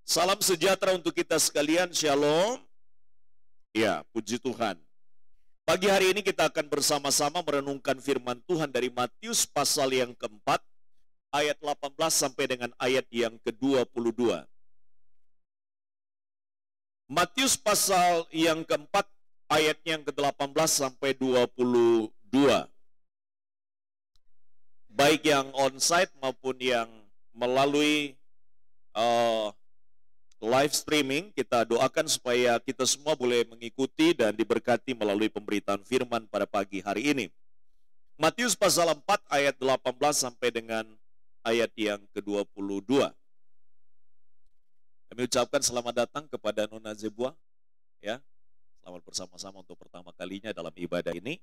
Salam sejahtera untuk kita sekalian, Shalom. Ya, puji Tuhan. Pagi hari ini kita akan bersama-sama merenungkan firman Tuhan dari Matius pasal yang keempat, ayat 18 sampai dengan ayat yang ke-22. Matius pasal yang keempat, ayatnya yang ke-18 sampai 22. Baik yang onsite maupun yang melalui live streaming, kita doakan supaya kita semua boleh mengikuti dan diberkati melalui pemberitaan firman pada pagi hari ini. Matius pasal 4 ayat 18 sampai dengan ayat yang ke-22. Kami ucapkan selamat datang kepada Nona Zebua, ya. Selamat bersama-sama untuk pertama kalinya dalam ibadah ini.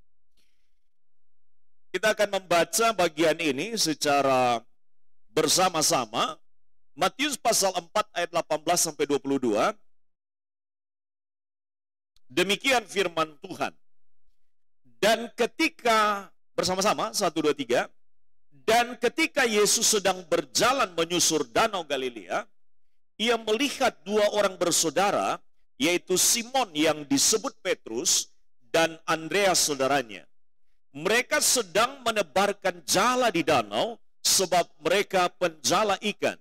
Kita akan membaca bagian ini secara bersama-sama. Matius pasal 4 ayat 18 sampai 22. Demikian firman Tuhan. Dan ketika bersama-sama 1 2 3, dan ketika Yesus sedang berjalan menyusur danau Galilea, ia melihat dua orang bersaudara, yaitu Simon yang disebut Petrus dan Andreas saudaranya. Mereka sedang menebarkan jala di danau sebab mereka penjala ikan.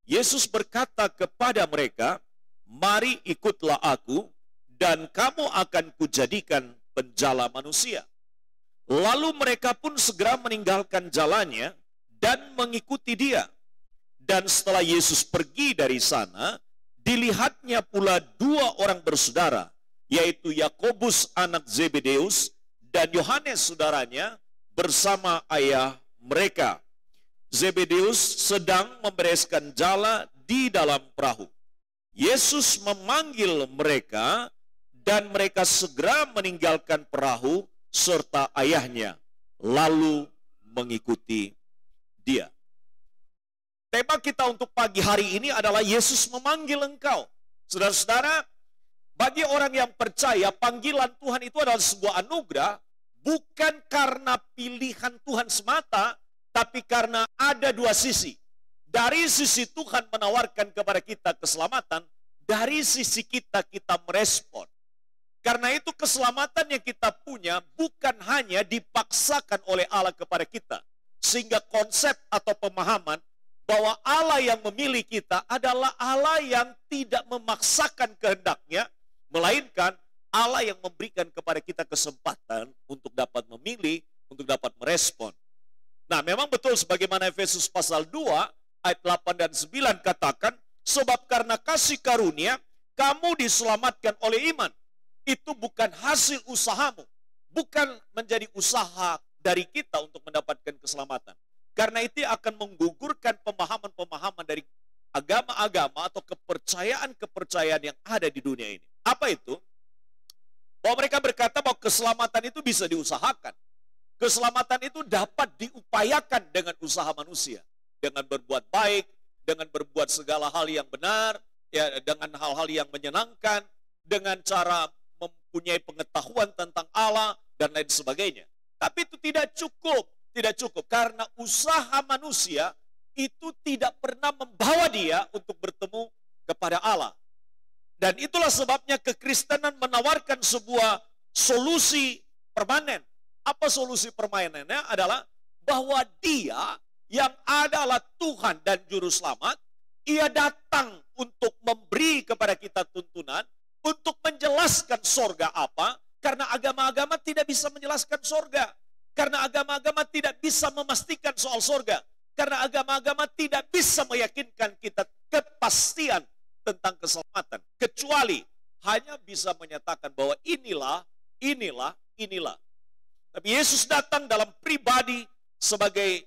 Yesus berkata kepada mereka, "Mari ikutlah aku, dan kamu akan kujadikan penjala manusia." Lalu mereka pun segera meninggalkan jalannya dan mengikuti dia. Dan setelah Yesus pergi dari sana, dilihatnya pula dua orang bersaudara, yaitu Yakobus anak Zebedeus dan Yohanes saudaranya bersama ayah mereka. Zebedeus sedang membereskan jala di dalam perahu. Yesus memanggil mereka dan mereka segera meninggalkan perahu serta ayahnya, lalu mengikuti dia. Tema kita untuk pagi hari ini adalah Yesus memanggil engkau. Saudara-saudara, bagi orang yang percaya panggilan Tuhan itu adalah sebuah anugerah, bukan karena pilihan Tuhan semata, tapi karena ada dua sisi. Dari sisi Tuhan menawarkan kepada kita keselamatan, dari sisi kita merespon. Karena itu keselamatan yang kita punya bukan hanya dipaksakan oleh Allah kepada kita. Sehingga konsep atau pemahaman bahwa Allah yang memilih kita adalah Allah yang tidak memaksakan kehendaknya, melainkan Allah yang memberikan kepada kita kesempatan untuk dapat memilih, untuk dapat merespon. Nah, memang betul sebagaimana Efesus pasal 2 ayat 8 dan 9 katakan, sebab karena kasih karunia kamu diselamatkan oleh iman. Itu bukan hasil usahamu, bukan menjadi usaha dari kita untuk mendapatkan keselamatan. Karena itu akan menggugurkan pemahaman-pemahaman dari agama-agama atau kepercayaan-kepercayaan yang ada di dunia ini. Apa itu? Bahwa mereka berkata bahwa keselamatan itu bisa diusahakan. Keselamatan itu dapat diupayakan dengan usaha manusia. Dengan berbuat baik, dengan berbuat segala hal yang benar, ya, dengan hal-hal yang menyenangkan, dengan cara mempunyai pengetahuan tentang Allah, dan lain sebagainya. Tapi itu tidak cukup. Tidak cukup. Karena usaha manusia itu tidak pernah membawa dia untuk bertemu kepada Allah. Dan itulah sebabnya kekristenan menawarkan sebuah solusi permanen. Apa solusi permainannya? Adalah bahwa dia yang adalah Tuhan dan Juru Selamat, ia datang untuk memberi kepada kita tuntunan, untuk menjelaskan sorga apa, karena agama-agama tidak bisa menjelaskan sorga. Karena agama-agama tidak bisa memastikan soal sorga. Karena agama-agama tidak bisa meyakinkan kita kepastian tentang keselamatan. Kecuali hanya bisa menyatakan bahwa inilah. Tapi Yesus datang dalam pribadi sebagai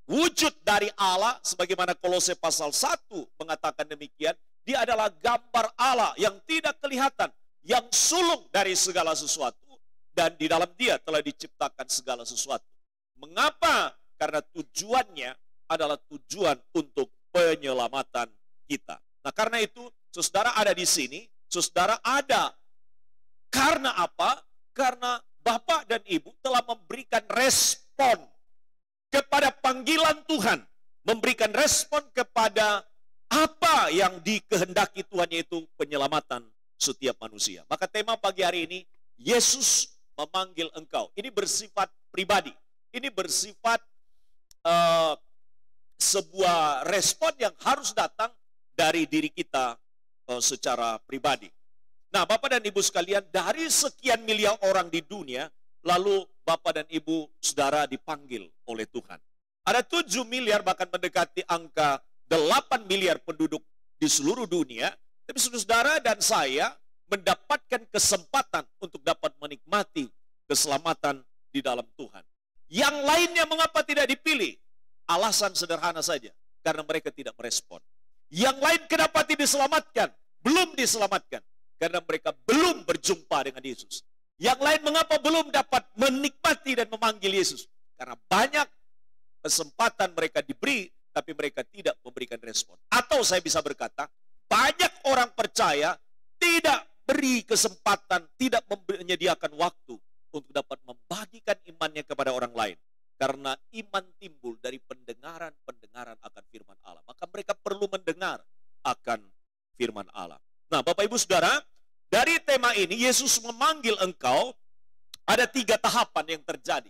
wujud dari Allah, sebagaimana Kolose pasal 1 mengatakan demikian. Dia adalah gambar Allah yang tidak kelihatan, yang sulung dari segala sesuatu, dan di dalam dia telah diciptakan segala sesuatu. Mengapa? Karena tujuannya adalah tujuan untuk penyelamatan kita. Nah, karena itu, saudara ada di sini, saudara ada. Karena apa? Karena Bapak dan Ibu telah memberikan respon kepada panggilan Tuhan, memberikan respon kepada Apa yang dikehendaki Tuhan, yaitu penyelamatan setiap manusia. Maka tema pagi hari ini, Yesus memanggil engkau. Ini bersifat pribadi. Ini bersifat sebuah respon yang harus datang dari diri kita secara pribadi. Nah, Bapak dan Ibu sekalian, dari sekian miliar orang di dunia, lalu Bapak dan Ibu saudara dipanggil oleh Tuhan. Ada 7 miliar, bahkan mendekati angka 8 miliar penduduk di seluruh dunia, tapi saudara dan saya mendapatkan kesempatan untuk dapat menikmati keselamatan di dalam Tuhan. Yang lainnya mengapa tidak dipilih? Alasan sederhana saja, karena mereka tidak merespon. Yang lain kenapa tidak diselamatkan? Belum diselamatkan, karena mereka belum berjumpa dengan Yesus. Yang lain mengapa belum dapat menikmati dan memanggil Yesus? Karena banyak kesempatan mereka diberi, tapi mereka tidak memberikan respon. Atau saya bisa berkata, banyak orang percaya tidak beri kesempatan, tidak menyediakan waktu untuk dapat membagikan imannya kepada orang lain. Karena iman timbul dari pendengaran akan firman Allah. Maka mereka perlu mendengar akan firman Allah. Nah, Bapak Ibu Saudara, dari tema ini, Yesus memanggil engkau, ada 3 tahapan yang terjadi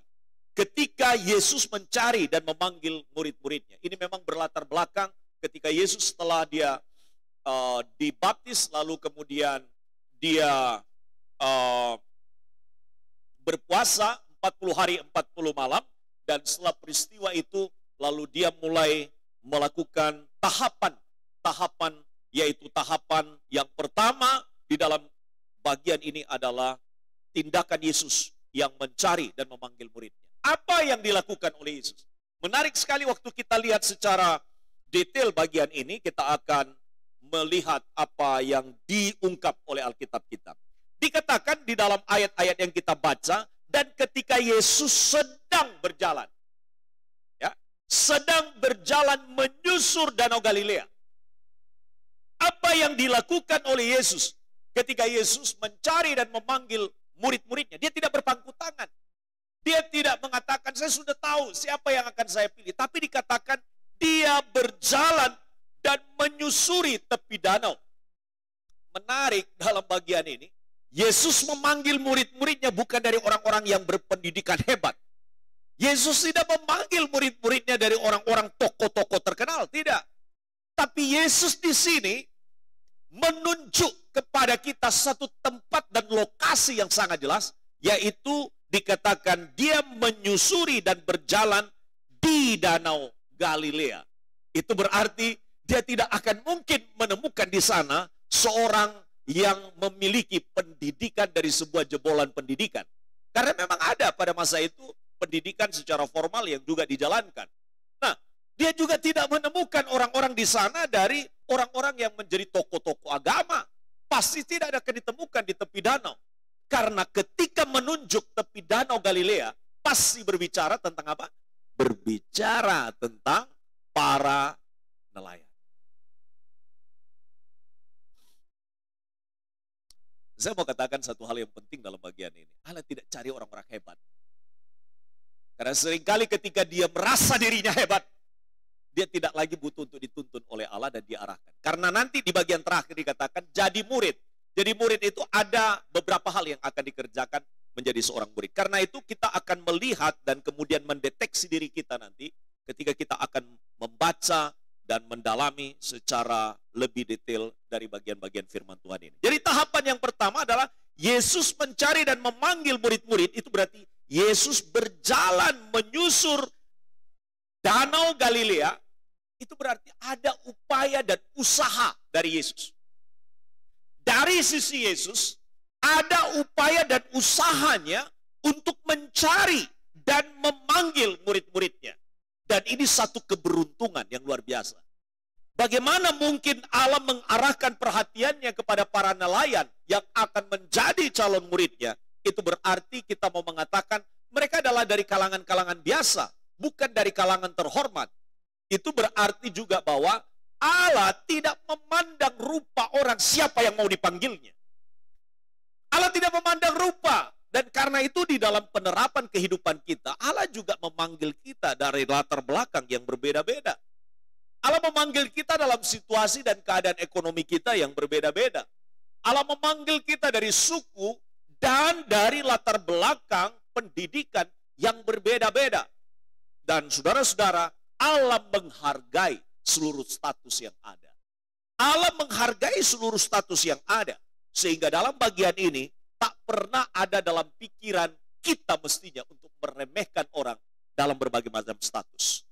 ketika Yesus mencari dan memanggil murid-muridnya. Ini memang berlatar belakang ketika Yesus setelah dia dibaptis, lalu kemudian dia berpuasa 40 hari 40 malam, dan setelah peristiwa itu lalu dia mulai melakukan tahapan, yaitu tahapan yang pertama di dalam bagian ini adalah tindakan Yesus yang mencari dan memanggil muridnya. Apa yang dilakukan oleh Yesus? Menarik sekali waktu kita lihat secara detail bagian ini, kita akan melihat apa yang diungkap oleh Alkitab kita. Dikatakan di dalam ayat-ayat yang kita baca, dan ketika Yesus sedang berjalan, ya, sedang berjalan menyusur Danau Galilea. Apa yang dilakukan oleh Yesus ketika Yesus mencari dan memanggil murid-muridnya? Dia tidak berpangku tangan. Dia tidak mengatakan, saya sudah tahu siapa yang akan saya pilih. Tapi dikatakan, dia berjalan dan menyusuri tepi danau. Menarik dalam bagian ini, Yesus memanggil murid-muridnya bukan dari orang-orang yang berpendidikan hebat. Yesus tidak memanggil murid-muridnya dari orang-orang tokoh-tokoh terkenal, tidak. Tapi Yesus di sini menunjuk kepada kita satu tempat dan lokasi yang sangat jelas, yaitu dikatakan dia menyusuri dan berjalan di Danau Galilea. Itu berarti dia tidak akan mungkin menemukan di sana seorang yang memiliki pendidikan dari sebuah jebolan pendidikan. Karena memang ada pada masa itu pendidikan secara formal yang juga dijalankan. Nah, dia juga tidak menemukan orang-orang di sana dari orang-orang yang menjadi tokoh-tokoh agama. Pasti tidak akan ditemukan di tepi danau. Karena ketika menunjuk tepi Danau Galilea, pasti berbicara tentang apa? Berbicara tentang para nelayan. Saya mau katakan satu hal yang penting dalam bagian ini. Allah tidak cari orang-orang hebat. Karena seringkali ketika dia merasa dirinya hebat, dia tidak lagi butuh untuk dituntun oleh Allah dan diarahkan. Karena nanti di bagian terakhir dikatakan jadi murid. Jadi murid itu ada beberapa hal yang akan dikerjakan menjadi seorang murid. Karena itu kita akan melihat dan kemudian mendeteksi diri kita nanti ketika kita akan membaca dan mendalami secara lebih detail dari bagian-bagian firman Tuhan ini. Jadi tahapan yang pertama adalah Yesus mencari dan memanggil murid-murid. Itu berarti Yesus berjalan menyusur Danau Galilea. Itu berarti ada upaya dan usaha dari Yesus. Dari sisi Yesus, ada upaya dan usahanya untuk mencari dan memanggil murid-muridnya. Dan ini satu keberuntungan yang luar biasa. Bagaimana mungkin Allah mengarahkan perhatiannya kepada para nelayan yang akan menjadi calon muridnya? Itu berarti kita mau mengatakan mereka adalah dari kalangan-kalangan biasa, bukan dari kalangan terhormat. Itu berarti juga bahwa Allah tidak memandang rupa orang siapa yang mau dipanggilnya. Allah tidak memandang rupa. Dan karena itu di dalam penerapan kehidupan kita, Allah juga memanggil kita dari latar belakang yang berbeda-beda. Allah memanggil kita dalam situasi dan keadaan ekonomi kita yang berbeda-beda. Allah memanggil kita dari suku dan dari latar belakang pendidikan yang berbeda-beda. Dan saudara-saudara, Allah menghargai seluruh status yang ada. Allah menghargai seluruh status yang ada. Sehingga dalam bagian ini, tak pernah ada dalam pikiran kita mestinya untuk meremehkan orang dalam berbagai macam status.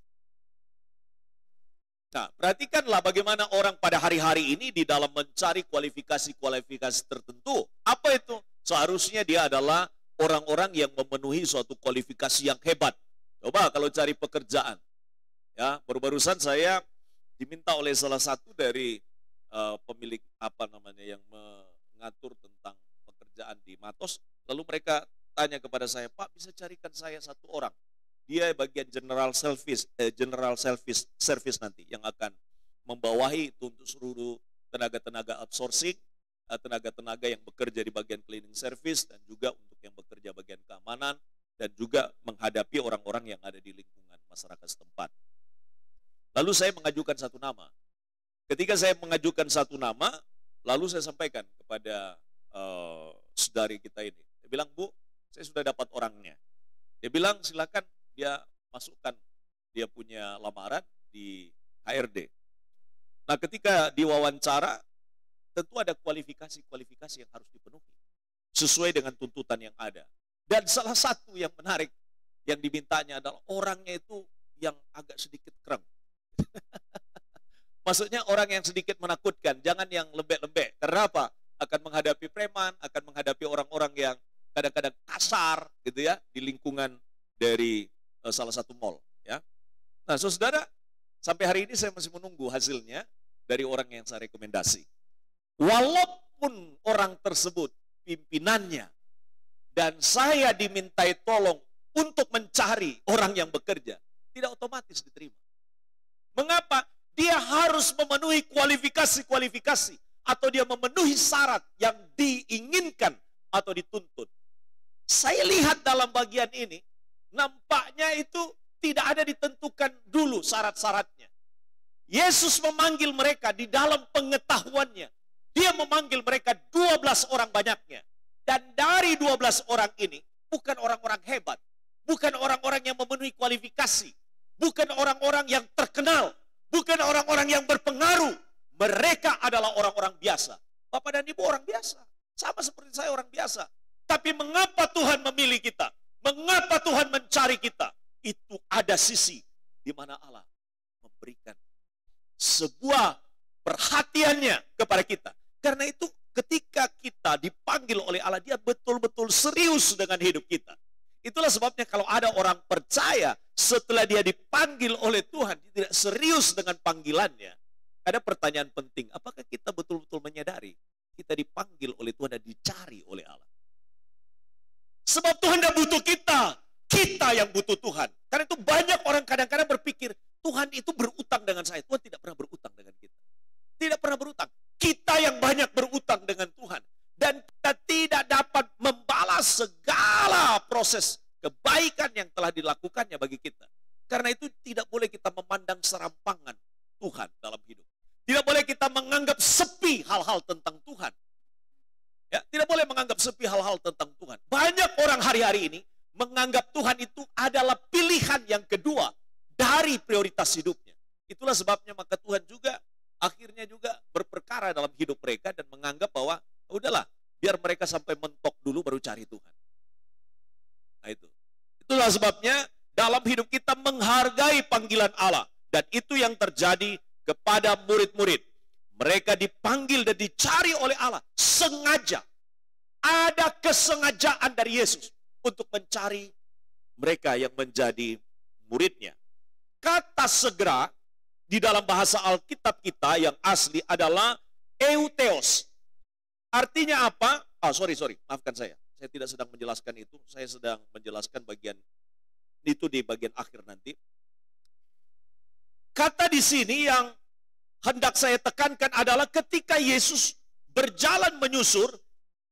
Nah, perhatikanlah bagaimana orang pada hari-hari ini di dalam mencari kualifikasi-kualifikasi tertentu. Apa itu? Seharusnya dia adalah orang-orang yang memenuhi suatu kualifikasi yang hebat. Coba kalau cari pekerjaan. Ya, baru-barusan saya diminta oleh salah satu dari pemilik yang mengatur tentang pekerjaan di Matos. Lalu mereka tanya kepada saya, Pak, bisa carikan saya satu orang. Dia bagian general service nanti yang akan membawahi itu untuk seluruh tenaga-tenaga outsourcing, tenaga-tenaga yang bekerja di bagian cleaning service dan juga untuk yang bekerja bagian keamanan dan juga menghadapi orang-orang yang ada di lingkungan masyarakat setempat. Lalu saya mengajukan satu nama. Ketika saya mengajukan satu nama, lalu saya sampaikan kepada saudari kita ini. Saya bilang, Bu, saya sudah dapat orangnya. Dia bilang, silakan dia masukkan dia punya lamaran di HRD. Nah, ketika diwawancara, tentu ada kualifikasi-kualifikasi yang harus dipenuhi sesuai dengan tuntutan yang ada. Dan salah satu yang menarik yang dimintanya adalah orangnya itu yang agak sedikit kereng. Maksudnya orang yang sedikit menakutkan, jangan yang lembek-lembek. Karena apa? Akan menghadapi preman, akan menghadapi orang-orang yang kadang-kadang kasar gitu ya di lingkungan dari salah satu mall ya. Nah, saudara, sampai hari ini saya masih menunggu hasilnya dari orang yang saya rekomendasi. Walaupun orang tersebut pimpinannya dan saya dimintai tolong untuk mencari orang yang bekerja, tidak otomatis diterima. Mengapa? Dia harus memenuhi kualifikasi-kualifikasi atau dia memenuhi syarat yang diinginkan atau dituntut. Saya lihat dalam bagian ini, nampaknya itu tidak ada ditentukan dulu syarat-syaratnya. Yesus memanggil mereka di dalam pengetahuannya. Dia memanggil mereka 12 orang banyaknya. Dan dari 12 orang ini, bukan orang-orang hebat. Bukan orang-orang yang memenuhi kualifikasi. Bukan orang-orang yang terkenal. Bukan orang-orang yang berpengaruh. Mereka adalah orang-orang biasa. Bapak dan Ibu orang biasa. Sama seperti saya orang biasa. Tapi mengapa Tuhan memilih kita? Mengapa Tuhan mencari kita? Itu ada sisi di mana Allah memberikan sebuah perhatiannya kepada kita. Karena itu ketika kita dipanggil oleh Allah, dia betul-betul serius dengan hidup kita. Itulah sebabnya kalau ada orang percaya setelah dia dipanggil oleh Tuhan, dia tidak serius dengan panggilannya. Ada pertanyaan penting, apakah kita betul-betul menyadari kita dipanggil oleh Tuhan dan dicari oleh Allah? Sebab Tuhan tidak butuh kita, kita yang butuh Tuhan. Karena itu banyak orang kadang-kadang berpikir, Tuhan itu berutang dengan saya. Tuhan tidak pernah berutang dengan kita. Tidak pernah berutang. Kita yang banyak berutang dengan Tuhan. Dan kita tidak dapat membalas segala proses kebaikan yang telah dilakukannya bagi kita. Karena itu tidak boleh kita memandang serampangan Tuhan dalam hidup. Tidak boleh kita menganggap sepi hal-hal tentang Tuhan. Ya, tidak boleh menganggap sepi hal-hal tentang Tuhan. Banyak orang hari-hari ini menganggap Tuhan itu adalah pilihan yang kedua dari prioritas hidupnya. Itulah sebabnya maka Tuhan juga akhirnya juga berperkara dalam hidup mereka dan menganggap bahwa udahlah, biar mereka sampai mentok dulu baru cari Tuhan. Nah itu. Itulah sebabnya dalam hidup kita menghargai panggilan Allah. Dan itu yang terjadi kepada murid-murid. Mereka dipanggil dan dicari oleh Allah sengaja. Ada kesengajaan dari Yesus untuk mencari mereka yang menjadi muridnya. Kata segera di dalam bahasa Alkitab kita yang asli adalah eutheos. Artinya apa? Sorry, maafkan saya. Saya tidak sedang menjelaskan itu. Saya sedang menjelaskan bagian itu di bagian akhir nanti. Kata di sini yang hendak saya tekankan adalah ketika Yesus berjalan menyusur,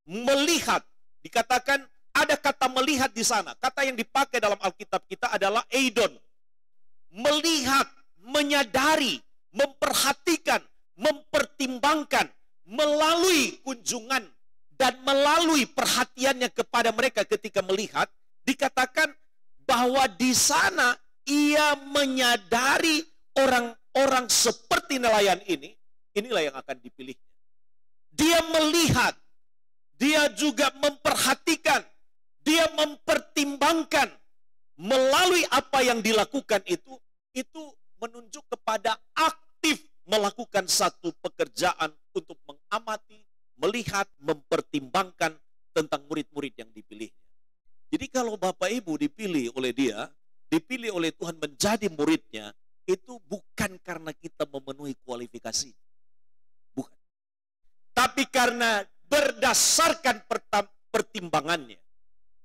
melihat, dikatakan ada kata melihat di sana. Kata yang dipakai dalam Alkitab kita adalah eidon. Melihat, menyadari, memperhatikan, mempertimbangkan melalui kunjungan dan melalui perhatiannya kepada mereka ketika melihat, dikatakan bahwa di sana ia menyadari orang-orang seperti nelayan ini, inilah yang akan dipilihnya. Dia melihat, dia juga memperhatikan, dia mempertimbangkan melalui apa yang dilakukan itu menunjuk kepada aktif melakukan satu pekerjaan untuk mengamati, melihat, mempertimbangkan tentang murid-murid yang dipilihnya. Jadi kalau Bapak Ibu dipilih oleh dia, dipilih oleh Tuhan menjadi muridnya, itu bukan karena kita memenuhi kualifikasi. Bukan. Tapi karena berdasarkan pertimbangannya.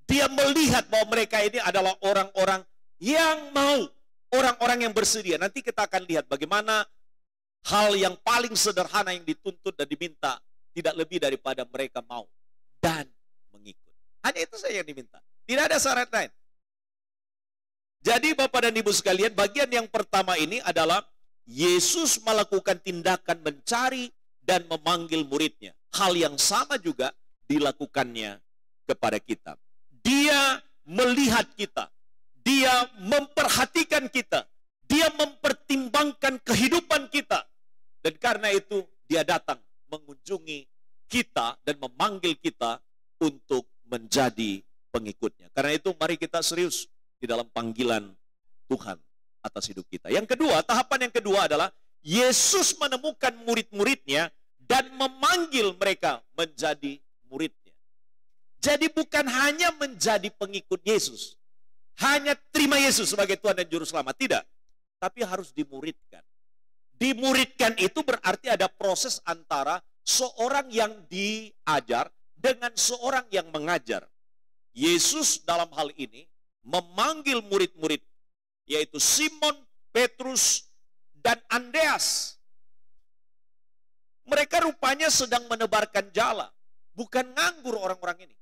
Dia melihat bahwa mereka ini adalah orang-orang yang mau, orang-orang yang bersedia. Nanti kita akan lihat bagaimana hal yang paling sederhana yang dituntut dan diminta tidak lebih daripada mereka mau dan mengikut. Hanya itu saja yang diminta. Tidak ada syarat lain. Jadi Bapak dan Ibu sekalian, bagian yang pertama ini adalah Yesus melakukan tindakan mencari dan memanggil muridnya. Hal yang sama juga dilakukannya kepada kita. Dia melihat kita, dia memperhatikan kita, dia mempertimbangkan kehidupan kita. Dan karena itu dia datang mengunjungi kita dan memanggil kita untuk menjadi pengikutnya. Karena itu mari kita serius di dalam panggilan Tuhan atas hidup kita. Yang kedua, tahapan yang kedua adalah Yesus menemukan murid-muridnya dan memanggil mereka menjadi muridnya. Jadi bukan hanya menjadi pengikut Yesus, hanya terima Yesus sebagai Tuhan dan Juru Selamat, tidak. Tapi harus dimuridkan. Dimuridkan itu berarti ada proses antara seorang yang diajar dengan seorang yang mengajar. Yesus dalam hal ini memanggil murid-murid, yaitu Simon, Petrus, dan Andreas. Mereka rupanya sedang menebarkan jala, bukan nganggur orang-orang ini.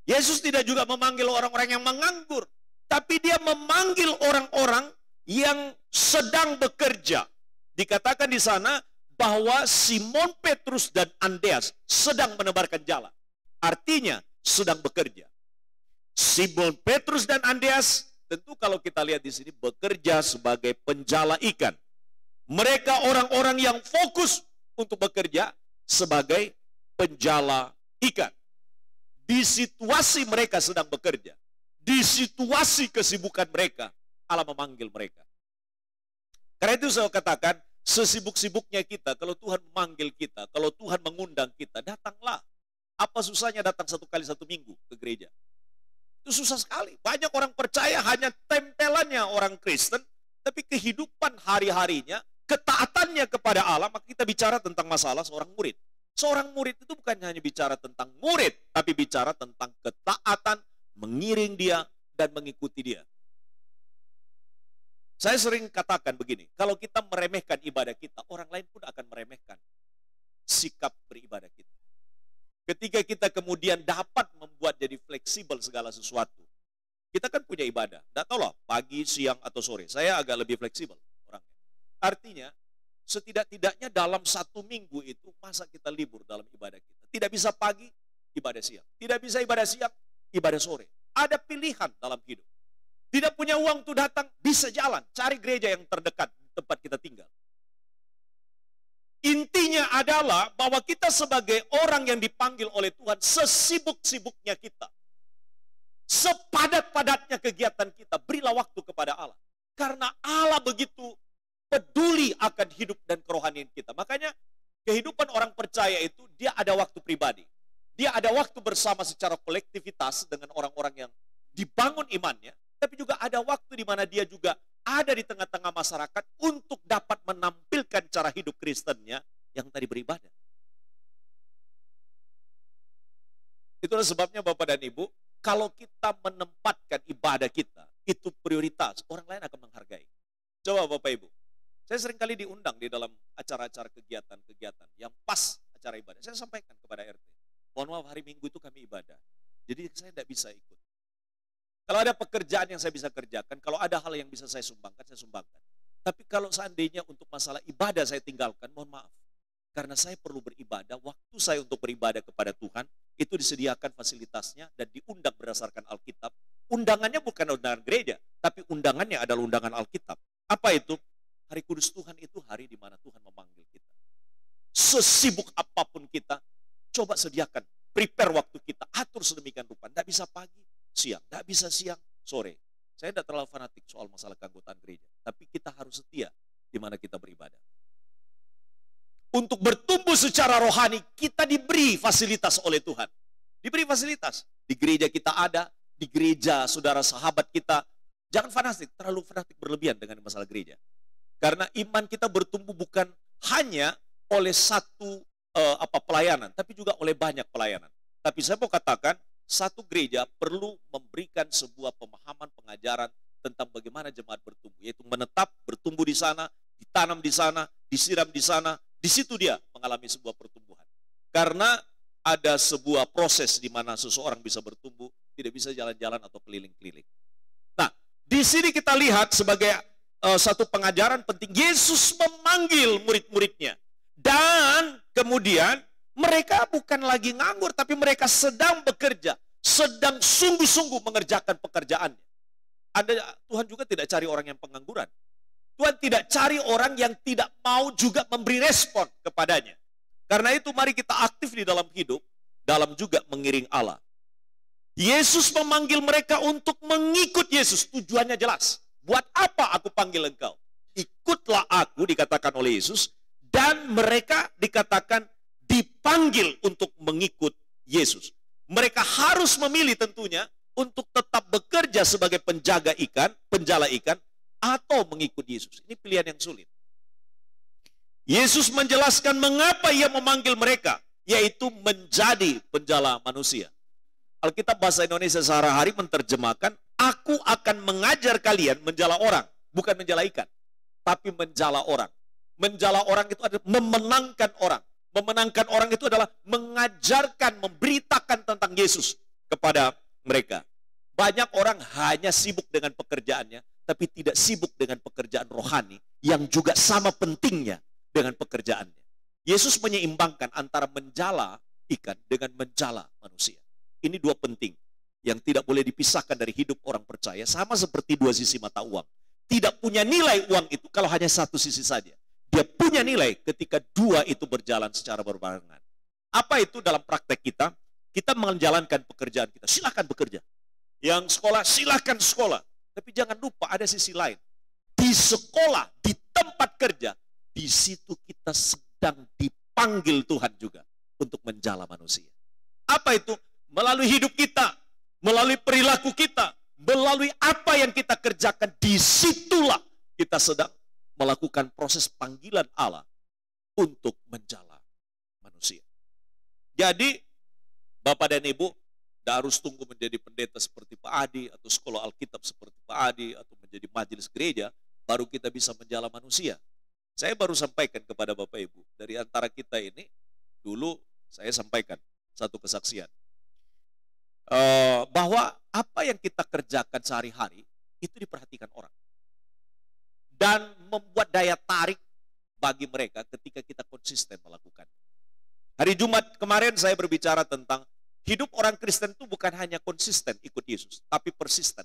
Yesus tidak juga memanggil orang-orang yang menganggur, tapi dia memanggil orang-orang yang sedang bekerja. Dikatakan di sana bahwa Simon, Petrus, dan Andreas sedang menebarkan jala. Artinya sedang bekerja. Simon, Petrus, dan Andreas tentu kalau kita lihat di sini bekerja sebagai penjala ikan. Mereka orang-orang yang fokus untuk bekerja sebagai penjala ikan. Di situasi mereka sedang bekerja, di situasi kesibukan mereka, Allah memanggil mereka. Karena itu saya katakan, sesibuk-sibuknya kita, kalau Tuhan memanggil kita, kalau Tuhan mengundang kita, datanglah. Apa susahnya datang 1 kali 1 minggu ke gereja? Itu susah sekali. Banyak orang percaya hanya tempelannya orang Kristen, tapi kehidupan hari-harinya, ketaatannya kepada Allah, maka kita bicara tentang masalah seorang murid. Seorang murid itu bukan hanya bicara tentang murid, tapi bicara tentang ketaatan, mengiring dia, dan mengikuti dia. Saya sering katakan begini, kalau kita meremehkan ibadah kita, orang lain pun akan meremehkan sikap beribadah kita. Ketika kita kemudian dapat membuat jadi fleksibel segala sesuatu, kita kan punya ibadah. Tidak tahu lah, pagi, siang, atau sore. Saya agak lebih fleksibel orangnya. Artinya, setidak-tidaknya dalam 1 minggu itu, masa kita libur dalam ibadah kita. Tidak bisa pagi, ibadah siang. Tidak bisa ibadah siang, ibadah sore. Ada pilihan dalam hidup. Tidak punya uang untuk datang, bisa jalan. Cari gereja yang terdekat tempat kita tinggal. Intinya adalah bahwa kita sebagai orang yang dipanggil oleh Tuhan, sesibuk-sibuknya kita, sepadat-padatnya kegiatan kita, berilah waktu kepada Allah. Karena Allah begitu peduli akan hidup dan kerohanian kita. Makanya kehidupan orang percaya itu dia ada waktu pribadi. Dia ada waktu bersama secara kolektivitas dengan orang-orang yang dibangun imannya. Tapi juga ada waktu di mana dia juga ada di tengah-tengah masyarakat untuk dapat menampilkan cara hidup Kristennya yang tadi beribadah. Itulah sebabnya Bapak dan Ibu, kalau kita menempatkan ibadah kita, itu prioritas, orang lain akan menghargai. Coba Bapak Ibu, saya sering kali diundang di dalam acara-acara kegiatan-kegiatan yang pas acara ibadah. Saya sampaikan kepada RT, mohon maaf hari Minggu itu kami ibadah, jadi saya tidak bisa ikut. Kalau ada pekerjaan yang saya bisa kerjakan, kalau ada hal yang bisa saya sumbangkan, saya sumbangkan. Tapi kalau seandainya untuk masalah ibadah saya tinggalkan, mohon maaf. Karena saya perlu beribadah, waktu saya untuk beribadah kepada Tuhan, itu disediakan fasilitasnya dan diundang berdasarkan Alkitab. Undangannya bukan undangan gereja, tapi undangannya adalah undangan Alkitab. Apa itu? Hari Kudus Tuhan itu hari di mana Tuhan memanggil kita. Sesibuk apapun kita, coba sediakan, prepare waktu kita, atur sedemikian rupa. Tidak bisa pagi, siang, tidak bisa siang, sore. Saya tidak terlalu fanatik soal masalah keanggotaan gereja, tapi kita harus setia di mana kita beribadah. Untuk bertumbuh secara rohani, kita diberi fasilitas oleh Tuhan. Diberi fasilitas. Di gereja kita ada, di gereja saudara sahabat kita. Jangan fanatik, terlalu fanatik berlebihan dengan masalah gereja. Karena iman kita bertumbuh bukan hanya oleh satu pelayanan, tapi juga oleh banyak pelayanan. Tapi saya mau katakan, satu gereja perlu memberikan sebuah pemahaman pengajaran tentang bagaimana jemaat bertumbuh. Yaitu menetap, bertumbuh di sana, ditanam di sana, disiram di sana. Di situ dia mengalami sebuah pertumbuhan. Karena ada sebuah proses di mana seseorang bisa bertumbuh, tidak bisa jalan-jalan atau keliling-keliling. Nah, di sini kita lihat sebagai satu pengajaran penting. Yesus memanggil murid-muridnya. Dan kemudian mereka bukan lagi nganggur, tapi mereka sedang bekerja. Sedang sungguh-sungguh mengerjakan pekerjaannya. Tuhan juga tidak cari orang yang pengangguran. Tuhan tidak cari orang yang tidak mau juga memberi respon kepadanya. Karena itu mari kita aktif di dalam hidup, dalam juga mengiring Allah. Yesus memanggil mereka untuk mengikut Yesus. Tujuannya jelas. Buat apa aku panggil engkau? Ikutlah aku, dikatakan oleh Yesus. Dan mereka dikatakan dipanggil untuk mengikut Yesus. Mereka harus memilih tentunya untuk tetap bekerja sebagai penjaga ikan, penjala ikan, atau mengikut Yesus. Ini pilihan yang sulit. Yesus menjelaskan mengapa ia memanggil mereka, yaitu menjadi penjala manusia. Alkitab bahasa Indonesia sehari-hari menerjemahkan, aku akan mengajar kalian menjala orang, bukan menjala ikan, tapi menjala orang. Menjala orang itu adalah memenangkan orang. Memenangkan orang itu adalah mengajarkan, memberitakan tentang Yesus kepada mereka. Banyak orang hanya sibuk dengan pekerjaannya, tapi tidak sibuk dengan pekerjaan rohani yang juga sama pentingnya dengan pekerjaannya. Yesus menyeimbangkan antara menjala ikan dengan menjala manusia. Ini dua penting yang tidak boleh dipisahkan dari hidup orang percaya, sama seperti dua sisi mata uang. Tidak punya nilai uang itu kalau hanya satu sisi saja. Dia punya nilai ketika dua itu berjalan secara berbarengan. Apa itu dalam praktek kita? Kita menjalankan pekerjaan kita. Silakan bekerja. Yang sekolah, silakan sekolah. Tapi jangan lupa ada sisi lain. Di sekolah, di tempat kerja, di situ kita sedang dipanggil Tuhan juga untuk menjala manusia. Apa itu? Melalui hidup kita, melalui perilaku kita, melalui apa yang kita kerjakan, disitulah kita sedang melakukan proses panggilan Allah untuk menjala manusia. Jadi, Bapak dan Ibu, tidak harus tunggu menjadi pendeta seperti Pak Adi, atau sekolah Alkitab seperti Pak Adi, atau menjadi majelis gereja, baru kita bisa menjala manusia. Saya baru sampaikan kepada Bapak Ibu, dari antara kita ini, dulu saya sampaikan satu kesaksian. Bahwa apa yang kita kerjakan sehari-hari, itu diperhatikan orang. Dan membuat daya tarik bagi mereka ketika kita konsisten melakukan. Hari Jumat kemarin saya berbicara tentang hidup orang Kristen itu bukan hanya konsisten ikut Yesus, tapi persisten.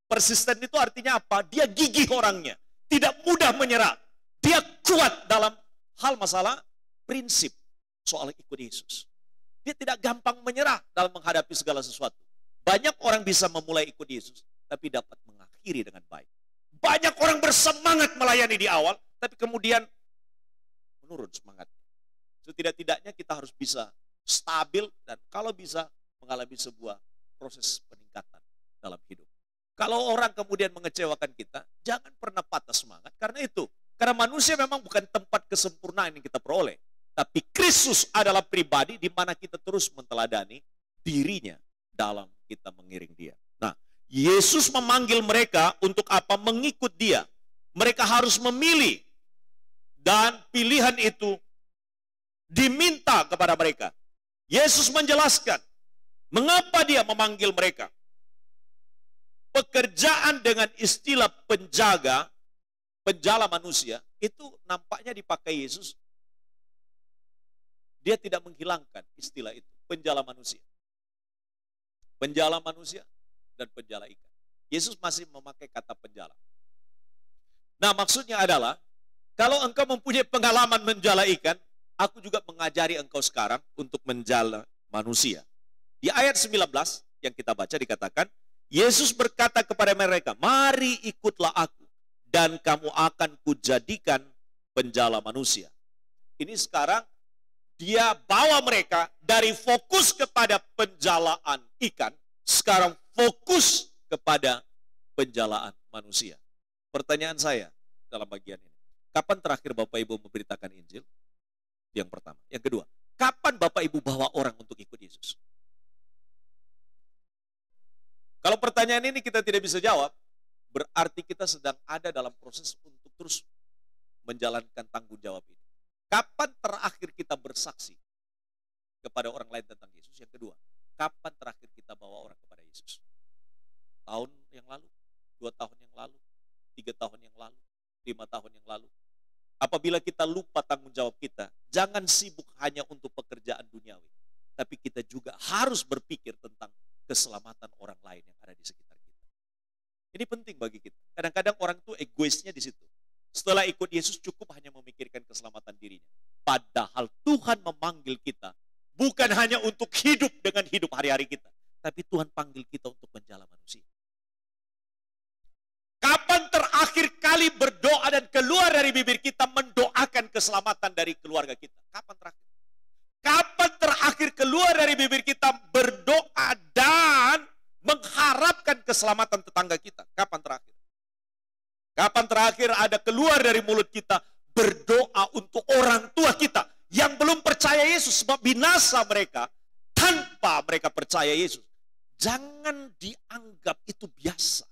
Persisten itu artinya apa? Dia gigih orangnya, tidak mudah menyerah. Dia kuat dalam hal masalah prinsip soal ikut Yesus. Dia tidak gampang menyerah dalam menghadapi segala sesuatu. Banyak orang bisa memulai ikut Yesus, tapi dapat mengakhiri dengan baik. Banyak orang bersemangat melayani di awal, tapi kemudian menurun semangatnya. Setidak-tidaknya kita harus bisa stabil dan kalau bisa mengalami sebuah proses peningkatan dalam hidup. Kalau orang kemudian mengecewakan kita, jangan pernah patah semangat. Karena itu, karena manusia memang bukan tempat kesempurnaan yang kita peroleh. Tapi Kristus adalah pribadi di mana kita terus menteladani dirinya dalam kita mengiring dia. Nah, Yesus memanggil mereka untuk apa? Mengikut dia. Mereka harus memilih. Dan pilihan itu diminta kepada mereka. Yesus menjelaskan mengapa dia memanggil mereka. Pekerjaan dengan istilah penjaga, penjala manusia, itu nampaknya dipakai Yesus. Dia tidak menghilangkan istilah itu, penjala manusia. Penjala manusia dan penjala ikan. Yesus masih memakai kata penjala. Nah, maksudnya adalah, kalau engkau mempunyai pengalaman menjala ikan, aku juga mengajari engkau sekarang untuk menjala manusia. Di ayat 19 yang kita baca dikatakan, Yesus berkata kepada mereka, mari ikutlah aku, dan kamu akan kujadikan penjala manusia. Ini sekarang dia bawa mereka dari fokus kepada penjalaan ikan, sekarang fokus kepada penjalaan manusia. Pertanyaan saya dalam bagian ini, kapan terakhir Bapak Ibu memberitakan Injil? Yang pertama. Yang kedua, kapan Bapak Ibu bawa orang untuk ikut Yesus? Kalau pertanyaan ini kita tidak bisa jawab, berarti kita sedang ada dalam proses untuk terus menjalankan tanggung jawab ini. Kapan terakhir kita bersaksi kepada orang lain tentang Yesus? Yang kedua, kapan terakhir kita bawa orang kepada Yesus? Tahun yang lalu, 2 tahun yang lalu, 3 tahun yang lalu, 5 tahun yang lalu. Apabila kita lupa tanggung jawab kita, jangan sibuk hanya untuk pekerjaan duniawi. Tapi kita juga harus berpikir tentang keselamatan orang lain yang ada di sekitar kita. Ini penting bagi kita. Kadang-kadang orang itu egoisnya di situ. Setelah ikut Yesus cukup hanya memikirkan keselamatan dirinya. Padahal Tuhan memanggil kita bukan hanya untuk hidup dengan hidup hari-hari kita. Tapi Tuhan panggil kita untuk menjala manusia. Kapan terakhir kali berdoa dan keluar dari bibir kita mendoakan keselamatan dari keluarga kita? Kapan terakhir? Kapan terakhir keluar dari bibir kita berdoa dan mengharapkan keselamatan tetangga kita? Kapan terakhir? Kapan terakhir ada keluar dari mulut kita berdoa untuk orang tua kita yang belum percaya Yesus, sebab binasa mereka tanpa mereka percaya Yesus. Jangan dianggap itu biasa.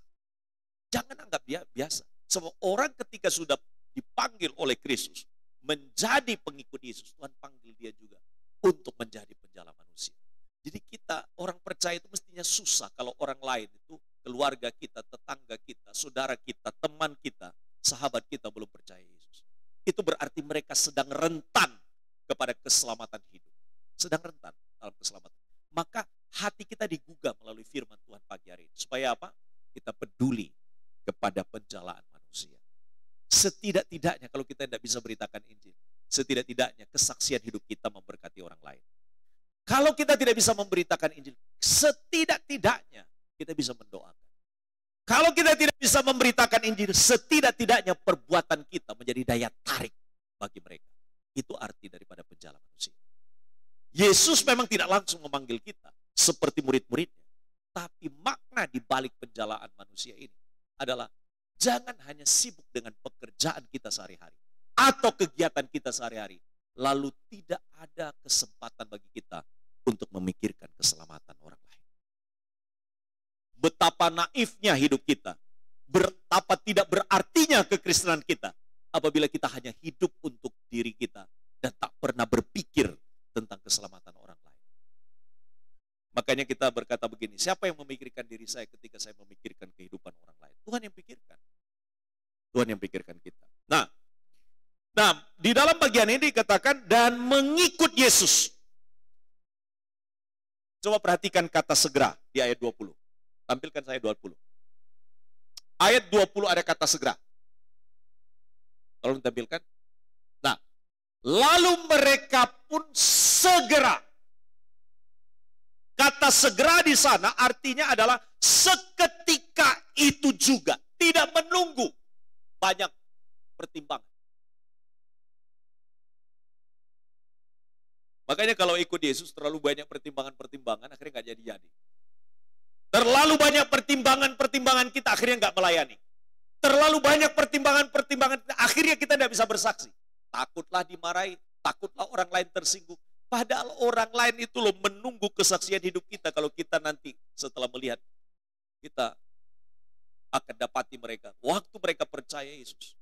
Jangan anggap dia biasa. Sebab orang ketika sudah dipanggil oleh Kristus menjadi pengikut Yesus, Tuhan panggil dia juga untuk menjadi penjala manusia. Jadi kita orang percaya itu mestinya susah kalau orang lain itu, keluarga kita, tetangga kita, saudara kita, teman kita, sahabat kita belum percaya Yesus. Itu berarti mereka sedang rentan kepada keselamatan hidup. Sedang rentan dalam keselamatan. Maka hati kita digugah melalui firman Tuhan pagi hari ini. Supaya apa? Kita peduli kepada penjalaan manusia. Setidak-tidaknya kalau kita tidak bisa beritakan Injil, setidak-tidaknya kesaksian hidup kita memberkati orang lain. Kalau kita tidak bisa memberitakan Injil, setidak-tidaknya kita bisa mendoakan. Kalau kita tidak bisa memberitakan Injil, setidak-tidaknya perbuatan kita menjadi daya tarik bagi mereka. Itu arti daripada penjala manusia. Yesus memang tidak langsung memanggil kita seperti murid-muridnya. Tapi makna di balik penjalaan manusia ini adalah jangan hanya sibuk dengan pekerjaan kita sehari-hari atau kegiatan kita sehari-hari, lalu tidak ada kesempatan bagi kita untuk memikirkan keselamatan orang lain. Betapa naifnya hidup kita, betapa tidak berartinya kekristenan kita apabila kita hanya hidup untuk diri kita dan tak pernah berpikir tentang keselamatan orang lain. Makanya kita berkata begini, siapa yang memikirkan diri saya ketika saya memikirkan kehidupan orang lain? Tuhan yang pikirkan. Tuhan yang pikirkan kita. Nah, di dalam bagian ini dikatakan dan mengikut Yesus. Coba perhatikan kata segera di ayat 20. Tampilkan saya 20. Ayat 20 ada kata segera. Tolong tampilkan. Nah, lalu mereka pun segera. Kata segera di sana artinya adalah seketika itu juga. Tidak menunggu banyak pertimbangan. Makanya kalau ikut Yesus terlalu banyak pertimbangan-pertimbangan akhirnya nggak jadi-jadi. Terlalu banyak pertimbangan-pertimbangan kita akhirnya nggak melayani. Terlalu banyak pertimbangan-pertimbangan kita, akhirnya kita tidak bisa bersaksi. Takutlah dimarahi, takutlah orang lain tersinggung. Padahal orang lain itu loh menunggu kesaksian hidup kita kalau kita nanti setelah melihat kita akan dapati mereka. Waktu mereka percaya Yesus,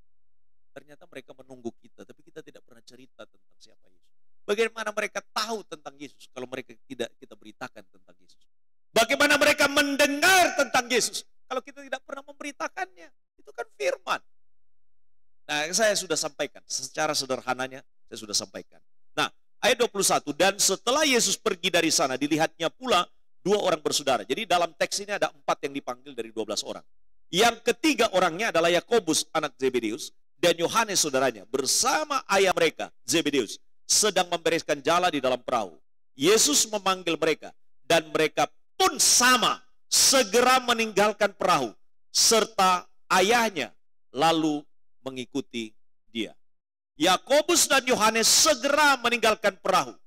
ternyata mereka menunggu kita, tapi kita tidak pernah cerita tentang siapa Yesus. Bagaimana mereka tahu tentang Yesus kalau mereka tidak kita beritakan tentang Yesus? Bagaimana mereka mendengar tentang Yesus kalau kita tidak pernah memberitakannya? Itu kan firman. saya sudah sampaikan, secara sederhananya saya sudah sampaikan. Nah, ayat 21, dan setelah Yesus pergi dari sana, dilihatnya pula 2 orang bersaudara. Jadi dalam teks ini ada 4 yang dipanggil dari 12 orang. Yang ketiga orangnya adalah Yakobus anak Zebedeus dan Yohanes saudaranya bersama ayah mereka Zebedeus sedang membereskan jala di dalam perahu. Yesus memanggil mereka dan mereka pun sama segera meninggalkan perahu serta ayahnya lalu mengikuti dia. Yakobus dan Yohanes segera meninggalkan perahu.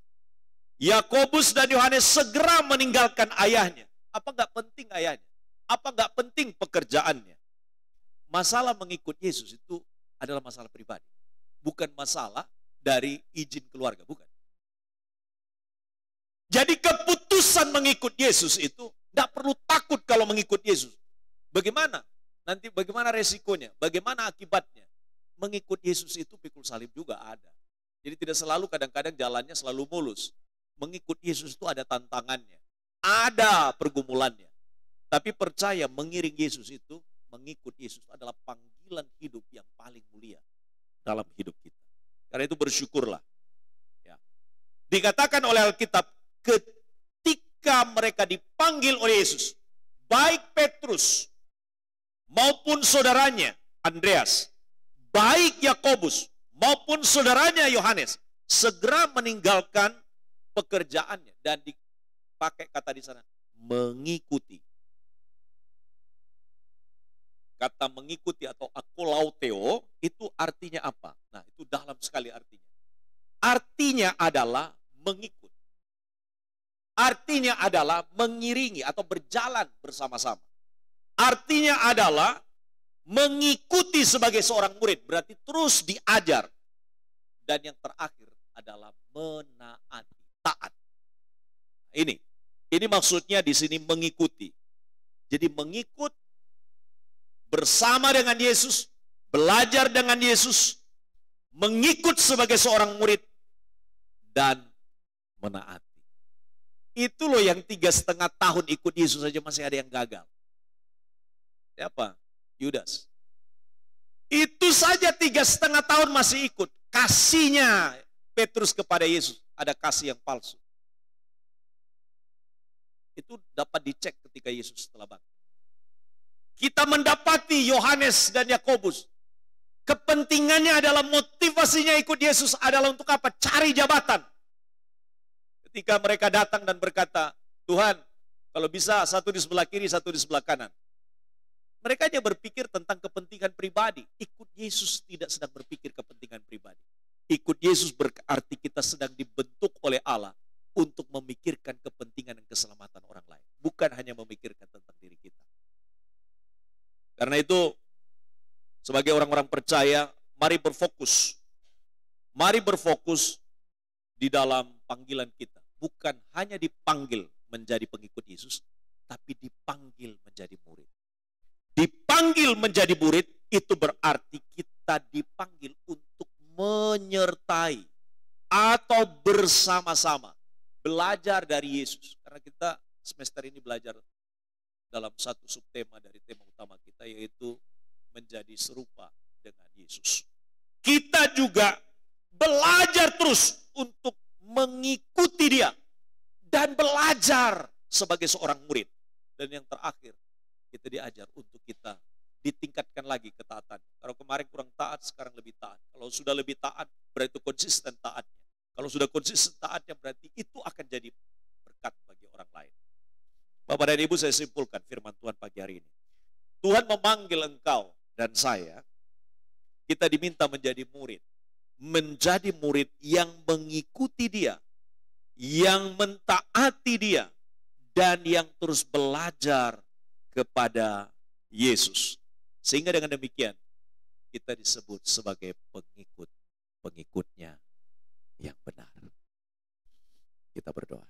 Yakobus dan Yohanes segera meninggalkan ayahnya. Apa enggak penting ayahnya? Apa enggak penting pekerjaannya? Masalah mengikut Yesus itu adalah masalah pribadi. Bukan masalah dari izin keluarga, bukan. Jadi keputusan mengikut Yesus itu enggak perlu takut kalau mengikut Yesus. Bagaimana? Nanti bagaimana resikonya? Bagaimana akibatnya? Mengikut Yesus itu pikul salib juga ada. Jadi tidak selalu kadang-kadang jalannya selalu mulus. Mengikut Yesus itu ada tantangannya. Ada pergumulannya. Tapi percaya mengiring Yesus itu, mengikut Yesus adalah panggilan hidup yang paling mulia dalam hidup kita. Karena itu bersyukurlah. Ya. Dikatakan oleh Alkitab, ketika mereka dipanggil oleh Yesus, baik Petrus maupun saudaranya Andreas, baik Yakobus maupun saudaranya Yohanes, segera meninggalkan pekerjaannya dan dipakai kata di sana, mengikuti. Kata mengikuti atau akolauteo itu artinya apa? Nah, itu dalam sekali artinya. Artinya adalah mengikut. Artinya adalah mengiringi atau berjalan bersama-sama. Artinya adalah mengikuti sebagai seorang murid, berarti terus diajar. Dan yang terakhir adalah menaati, taat. Ini maksudnya di sini mengikuti. Jadi mengikut bersama dengan Yesus, belajar dengan Yesus, mengikut sebagai seorang murid, dan menaati. Itu loh yang 3,5 tahun ikut Yesus saja masih ada yang gagal. Siapa? Yudas. Itu saja 3,5 tahun masih ikut. Kasihnya Petrus kepada Yesus, ada kasih yang palsu. Itu dapat dicek ketika Yesus telah bangkit. Kita mendapati Yohanes dan Yakobus. Kepentingannya adalah motivasinya ikut Yesus adalah untuk apa? Cari jabatan. Ketika mereka datang dan berkata, Tuhan, kalau bisa satu di sebelah kiri, satu di sebelah kanan. Mereka hanya berpikir tentang kepentingan pribadi. Ikut Yesus tidak sedang berpikir kepentingan pribadi. Ikut Yesus berarti kita sedang dibentuk oleh Allah untuk memikirkan kepentingan dan keselamatan orang lain. Bukan hanya memikirkan tentang diri kita. Karena itu, sebagai orang-orang percaya, mari berfokus. Mari berfokus di dalam panggilan kita. Bukan hanya dipanggil menjadi pengikut Yesus, tapi dipanggil menjadi murid. Dipanggil menjadi murid, itu berarti kita dipanggil untuk menyertai atau bersama-sama belajar dari Yesus. Karena kita semester ini belajar dalam satu subtema dari tema utama kita, yaitu menjadi serupa dengan Yesus. Kita juga belajar terus untuk mengikuti dia dan belajar sebagai seorang murid. Dan yang terakhir, kita diajar untuk kita ditingkatkan lagi ketaatan. Kalau kemarin kurang taat, sekarang lebih taat. Kalau sudah lebih taat, berarti konsisten taatnya. Kalau sudah konsisten taatnya, berarti itu akan jadi berkat bagi orang lain. Bapak dan Ibu, saya simpulkan firman Tuhan pagi hari ini. Tuhan memanggil engkau dan saya, kita diminta menjadi murid. Menjadi murid yang mengikuti dia, yang mentaati dia, dan yang terus belajar kepada Yesus. Sehingga dengan demikian, kita disebut sebagai pengikut-pengikutnya yang benar. Kita berdoa.